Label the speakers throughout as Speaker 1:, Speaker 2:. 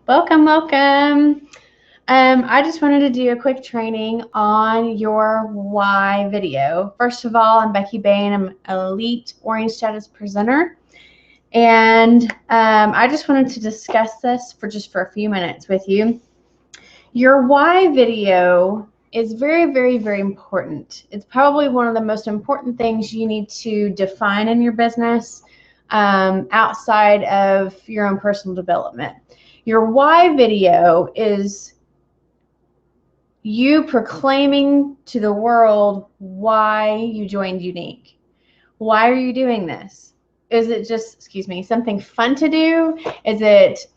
Speaker 1: Welcome, welcome. I just wanted to do a quick training on your why video. First of all, I'm Becky Bain. I'm an elite orange status presenter. And I just wanted to discuss this for a few minutes with you. Your why video is very, very, very important. It's probably one of the most important things you need to define in your business outside of your own personal development. Your why video is you proclaiming to the world why you joined Younique. Why are you doing this? Is it just, something fun to do? Is it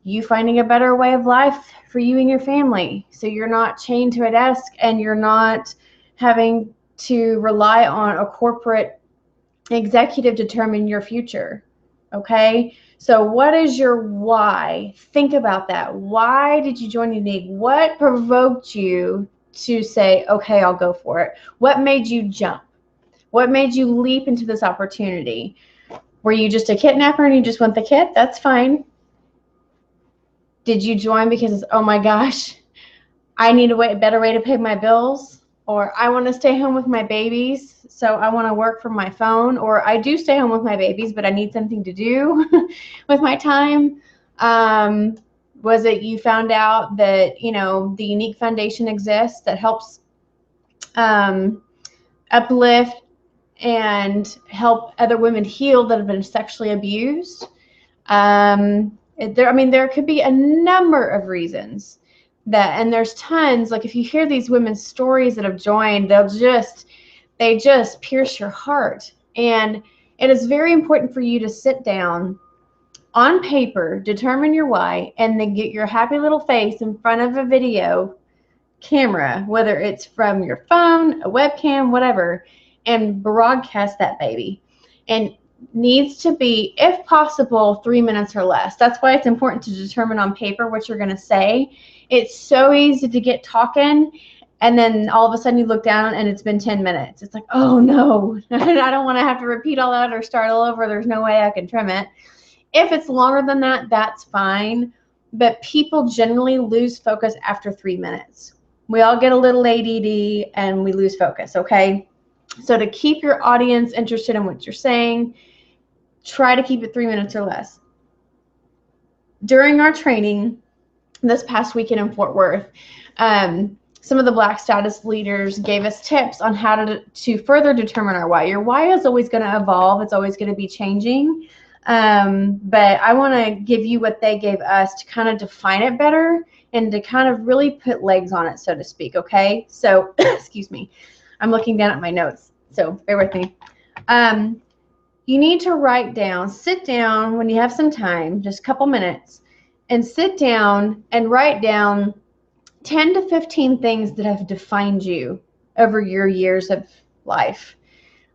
Speaker 1: you finding a better way of life for you and your family so you're not chained to a desk and you're not having to rely on a corporate executive to determine your future? Okay, so what is your why? Think about that. Why did you join Younique? What provoked you to say, okay, I'll go for it? What made you jump? What made you leap into this opportunity? Were you just a kidnapper and you just want the kid? That's fine. Did you join because, oh my gosh, I need a better way to pay my bills? Or I want to stay home with my babies, so I want to work from my phone? Or I do stay home with my babies, but I need something to do with my time? Was it you found out that, the Younique Foundation exists that helps uplift and help other women heal that have been sexually abused? There could be a number of reasons and there's tons. Like if you hear these women's stories that have joined, they just pierce your heart. And it is very important for you to sit down on paper, determine your why, and then get your happy little face in front of a video camera, whether it's from your phone, a webcam, whatever, and broadcast that baby. And needs to be, if possible, 3 minutes or less. That's why it's important to determine on paper what you're going to say. It's so easy to get talking, and then all of a sudden you look down and it's been 10 minutes. It's like, oh no, I don't want to have to repeat all that or start all over. There's no way I can trim it. If it's longer than that, that's fine. But people generally lose focus after 3 minutes. We all get a little ADD and we lose focus, okay? So to keep your audience interested in what you're saying, try to keep it 3 minutes or less. During our training this past weekend in Fort Worth, some of the Black status leaders gave us tips on how to further determine our why. Your why is always going to evolve. It's always going to be changing. But I want to give you what they gave us to kind of define it better and to kind of really put legs on it, so to speak, okay? So, excuse me. I'm looking down at my notes, so bear with me. You need to write down, sit down when you have some time, just a couple minutes, and sit down and write down 10 to 15 things that have defined you over your years of life.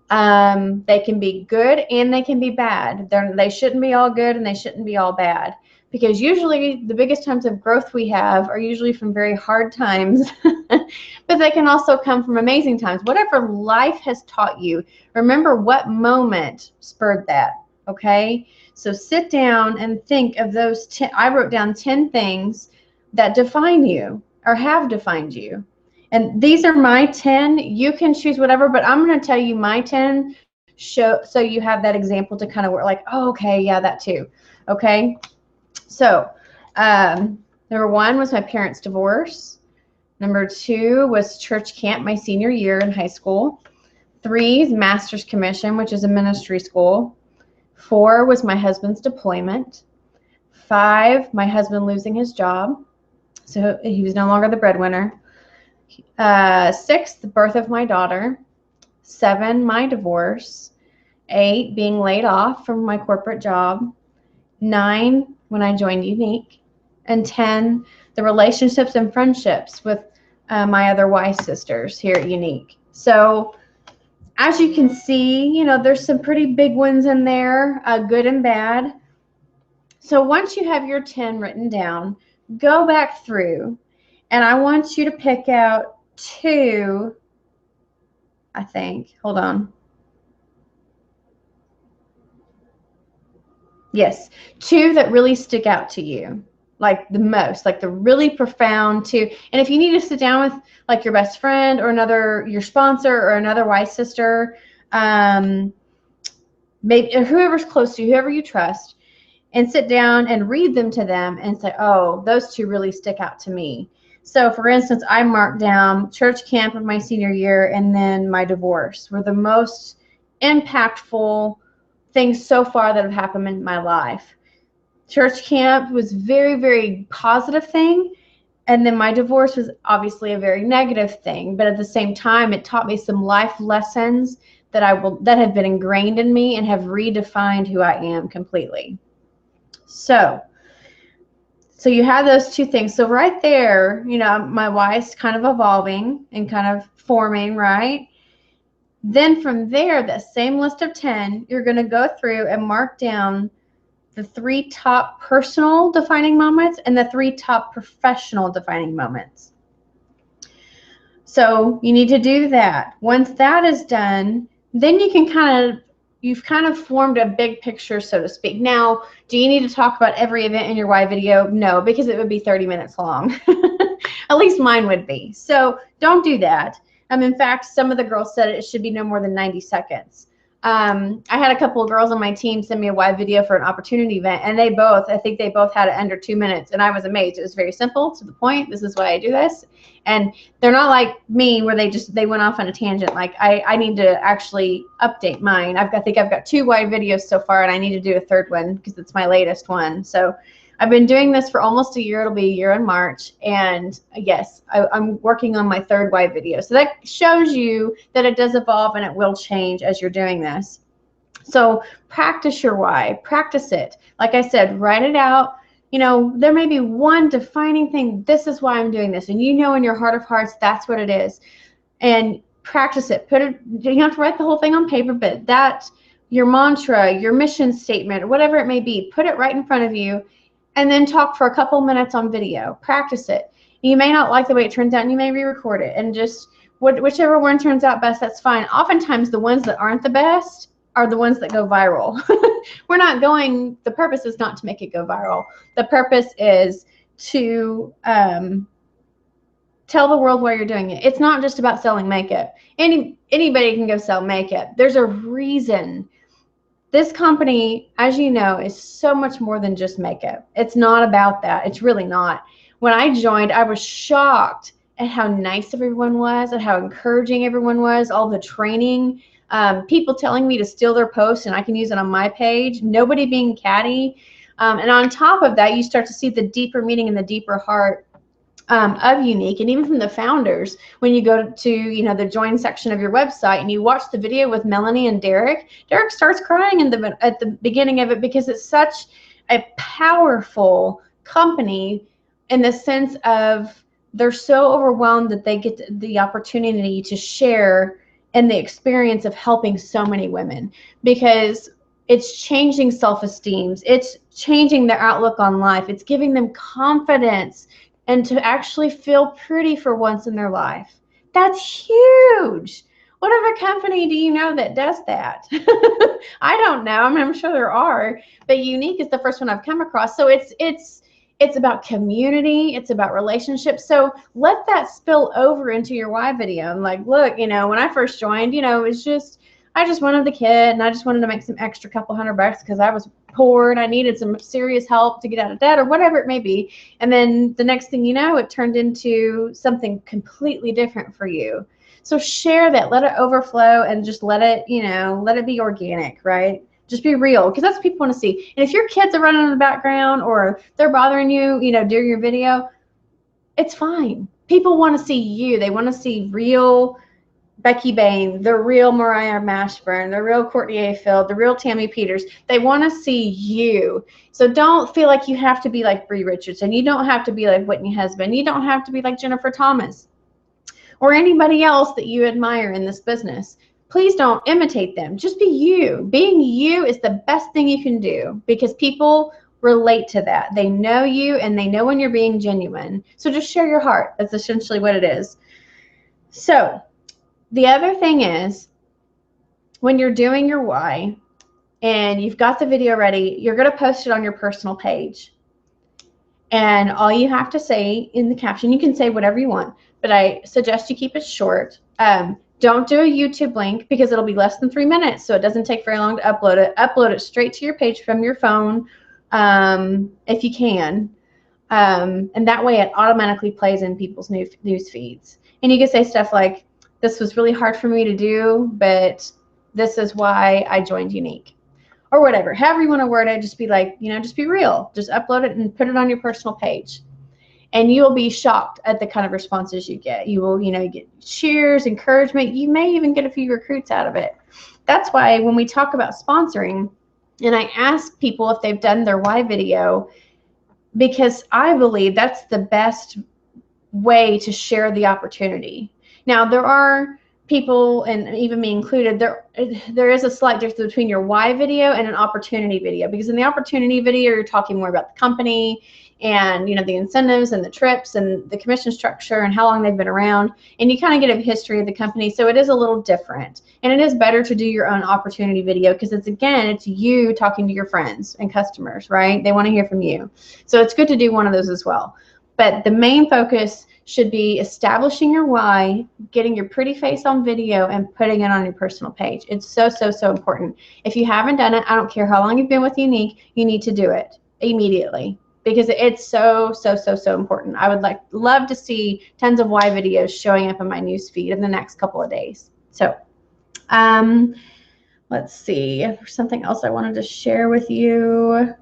Speaker 1: They can be good and they can be bad. They shouldn't be all good and they shouldn't be all bad, because usually the biggest times of growth we have are usually from very hard times, but they can also come from amazing times. Whatever life has taught you, remember what moment spurred that, okay? So sit down and think of those 10. I wrote down 10 things that define you or have defined you. And these are my 10. You can choose whatever, but I'm going to tell you my 10 so you have that example to kind of work like, oh, okay, yeah, that too. Okay. So number 1 was my parents' divorce. Number 2 was church camp my senior year in high school. 3 is master's commission, which is a ministry school. 4 was my husband's deployment. 5, my husband losing his job, so he was no longer the breadwinner. 6, the birth of my daughter. 7, my divorce. 8, being laid off from my corporate job. 9, when I joined Younique. And 10, the relationships and friendships with my other Y sisters here at Younique. So as you can see, there's some pretty big ones in there, good and bad. So once you have your 10 written down, go back through, and I want you to pick out 2, I think. Hold on. Yes. Two that really stick out to you, like the most, like the really profound two. And if you need to sit down with like your best friend or your sponsor or another wise sister, maybe whoever's close to you, whoever you trust, and sit down and read them to them and say, oh, those two really stick out to me. So for instance, I marked down church camp of my senior year and then my divorce were the most impactful things so far that have happened in my life. Church camp was very, very positive thing. And then my divorce was obviously a very negative thing. But at the same time, it taught me some life lessons that have been ingrained in me and have redefined who I am completely. So you have those two things. So right there, my wife's kind of evolving and kind of forming, right? Then from there, that same list of 10, you're going to go through and mark down the 3 top personal defining moments and the 3 top professional defining moments. So you need to do that. Once that is done, then you've kind of formed a big picture, so to speak. Now, do you need to talk about every event in your why video? No, because it would be 30 minutes long. At least mine would be. So don't do that. In fact, some of the girls said it should be no more than 90 seconds. I had a couple of girls on my team send me a why video for an opportunity event, and I think they both had it under 2 minutes, and I was amazed. It was very simple, to the point. This is why I do this. And they're not like me where they went off on a tangent. Like I need to actually update mine. I think I've got 2 why videos so far, and I need to do a 3rd one because it's my latest one. So I've been doing this for almost a year. It'll be a year in March. And yes, I'm working on my 3rd why video. So that shows you that it does evolve and it will change as you're doing this. So practice your why. Practice it. Like I said, write it out. There may be one defining thing. This is why I'm doing this. And in your heart of hearts, that's what it is. And practice it. You don't have to write the whole thing on paper, but your mantra, your mission statement, or whatever it may be, put it right in front of you. And then talk for a couple minutes on video. Practice it. You may not like the way it turns out, and you may re-record it. And just whichever one turns out best, that's fine. Oftentimes, the ones that aren't the best are the ones that go viral. The purpose is not to make it go viral. The purpose is to tell the world why you're doing it. It's not just about selling makeup. Anybody can go sell makeup. There's a reason. This company, as you know, is so much more than just makeup. It's not about that. It's really not. When I joined, I was shocked at how nice everyone was, at how encouraging everyone was, all the training, people telling me to steal their posts and I can use it on my page, nobody being catty. And on top of that, you start to see the deeper meaning and the deeper heart of Younique, and even from the founders, when you go to the join section of your website and you watch the video with Melanie and Derek starts crying at the beginning of it, because it's such a powerful company in the sense of they're so overwhelmed that they get the opportunity to share in the experience of helping so many women, because it's changing self-esteem, it's changing their outlook on life, it's giving them confidence and to actually feel pretty for once in their life. That's huge. What other company do you know that does that? I don't know. I'm sure there are, but Younique is the first one I've come across. So it's about community. It's about relationships. So let that spill over into your why video. I'm like, look, when I first joined, it's just, I just wanted the kid and I just wanted to make some extra couple $100 because I was poor and I needed some serious help to get out of debt or whatever it may be. And then the next thing you know, it turned into something completely different for you. So share that, let it overflow, and just let it be organic, right? Just be real, because that's what people want to see. And if your kids are running in the background or they're bothering you, during your video, it's fine. People want to see you. They want to see real Becky Bain, the real Mariah Mashburn, the real Courtney A. Field, the real Tammy Peters. They want to see you. So don't feel like you have to be like Bree Richardson. You don't have to be like Whitney Husband. You don't have to be like Jennifer Thomas or anybody else that you admire in this business. Please don't imitate them. Just be you. Being you is the best thing you can do, because people relate to that. They know you and they know when you're being genuine. So just share your heart. That's essentially what it is. So the other thing is, when you're doing your why, and you've got the video ready, you're going to post it on your personal page. And all you have to say in the caption, you can say whatever you want, but I suggest you keep it short. Don't do a YouTube link because it'll be less than 3 minutes, so it doesn't take very long to upload it. Upload it straight to your page from your phone, if you can. And that way it automatically plays in people's news feeds. And you can say stuff like, this was really hard for me to do, but this is why I joined Younique. Or whatever, however you want to word it, just be like, just be real. Just upload it and put it on your personal page. And you'll be shocked at the kind of responses you get. You will, get cheers, encouragement. You may even get a few recruits out of it. That's why when we talk about sponsoring, and I ask people if they've done their why video, because I believe that's the best way to share the opportunity. Now, there are people, and even me included, there is a slight difference between your why video and an opportunity video, because in the opportunity video, you're talking more about the company and the incentives and the trips and the commission structure and how long they've been around, and you kind of get a history of the company. So it is a little different, and it is better to do your own opportunity video because it's you talking to your friends and customers, right? They want to hear from you, so it's good to do one of those as well. But the main focus should be establishing your why, getting your pretty face on video, and putting it on your personal page. It's so, so, so important. If you haven't done it, I don't care how long you've been with Younique, you need to do it immediately because it's so, so, so, so important. I would love to see tons of why videos showing up in my news feed in the next couple of days. So let's see. There's something else I wanted to share with you.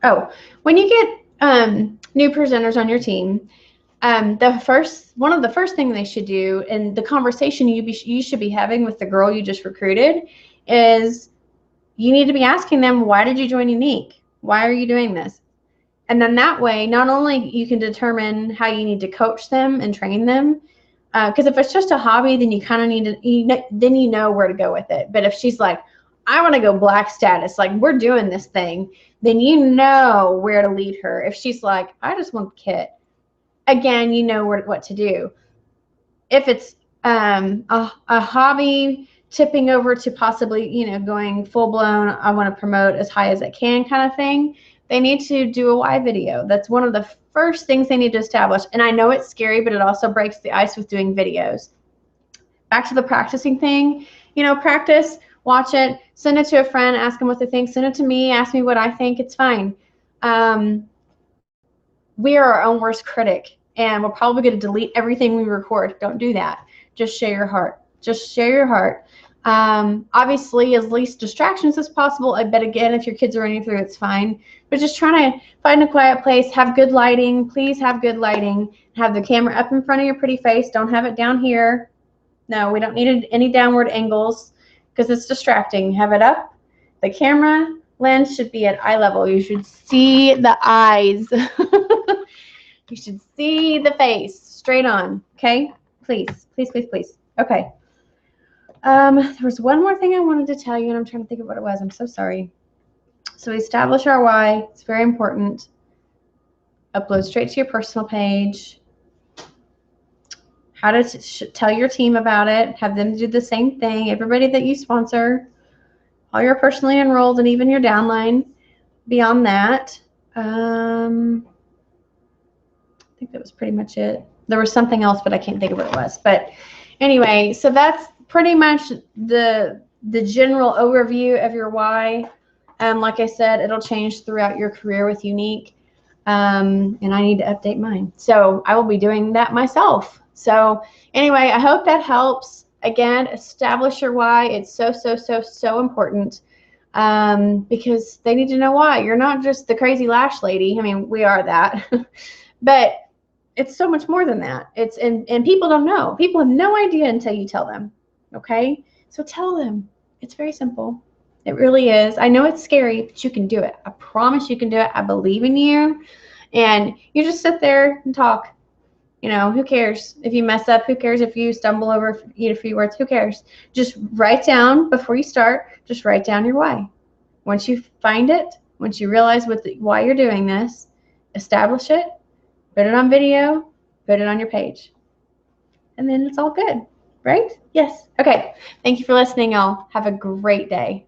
Speaker 1: Oh, when you get new presenters on your team, one of the first things they should do, and the conversation you should be having with the girl you just recruited, is you need to be asking them, why did you join Younique? Why are you doing this? And then that way, not only you can determine how you need to coach them and train them, because if it's just a hobby, then you kind of need to, then you know where to go with it. But if she's like, I want to go black status, like we're doing this thing, then you know where to lead her. If she's like, I just want the kit, again, you know what to do. If it's a hobby tipping over to possibly, going full blown, I want to promote as high as I can kind of thing, they need to do a why video. That's one of the first things they need to establish. And I know it's scary, but it also breaks the ice with doing videos. Back to the practicing thing, practice, watch it, send it to a friend, ask them what they think, send it to me, ask me what I think, it's fine. We are our own worst critic, and we're probably going to delete everything we record. Don't do that. Just share your heart. Just share your heart. Obviously, as least distractions as possible. I bet, again, if your kids are running through, it's fine. But just trying to find a quiet place, have good lighting. Please have good lighting. Have the camera up in front of your pretty face. Don't have it down here. No, we don't need any downward angles because it's distracting. Have it up. The camera lens should be at eye level. You should see the eyes. You should see the face straight on. Okay? Please, please, please, please. Okay. There was one more thing I wanted to tell you, and I'm trying to think of what it was. I'm so sorry. So we establish our why. It's very important. Upload straight to your personal page. How to tell your team about it. Have them do the same thing. Everybody that you sponsor, all your personally enrolled, and even your downline. Beyond that, I think that was pretty much it. There was something else, but I can't think of what it was. But anyway, so that's pretty much the general overview of your why. Like I said, it'll change throughout your career with Younique, and I need to update mine. So I will be doing that myself. So anyway, I hope that helps. Again, establish your why. It's so, so, so, so important because they need to know why. You're not just the crazy lash lady. I mean, we are that, but it's so much more than that. And people don't know. People have no idea until you tell them. Okay? So tell them. It's very simple. It really is. I know it's scary, but you can do it. I promise you can do it. I believe in you. And you just sit there and talk. Who cares if you mess up? Who cares if you stumble over a few words? Who cares? Just write down before you start. Just write down your why. Once you find it, once you realize why you're doing this, establish it. Put it on video, put it on your page, and then it's all good. right? Yes. Okay. Thank you for listening, y'all. Have a great day.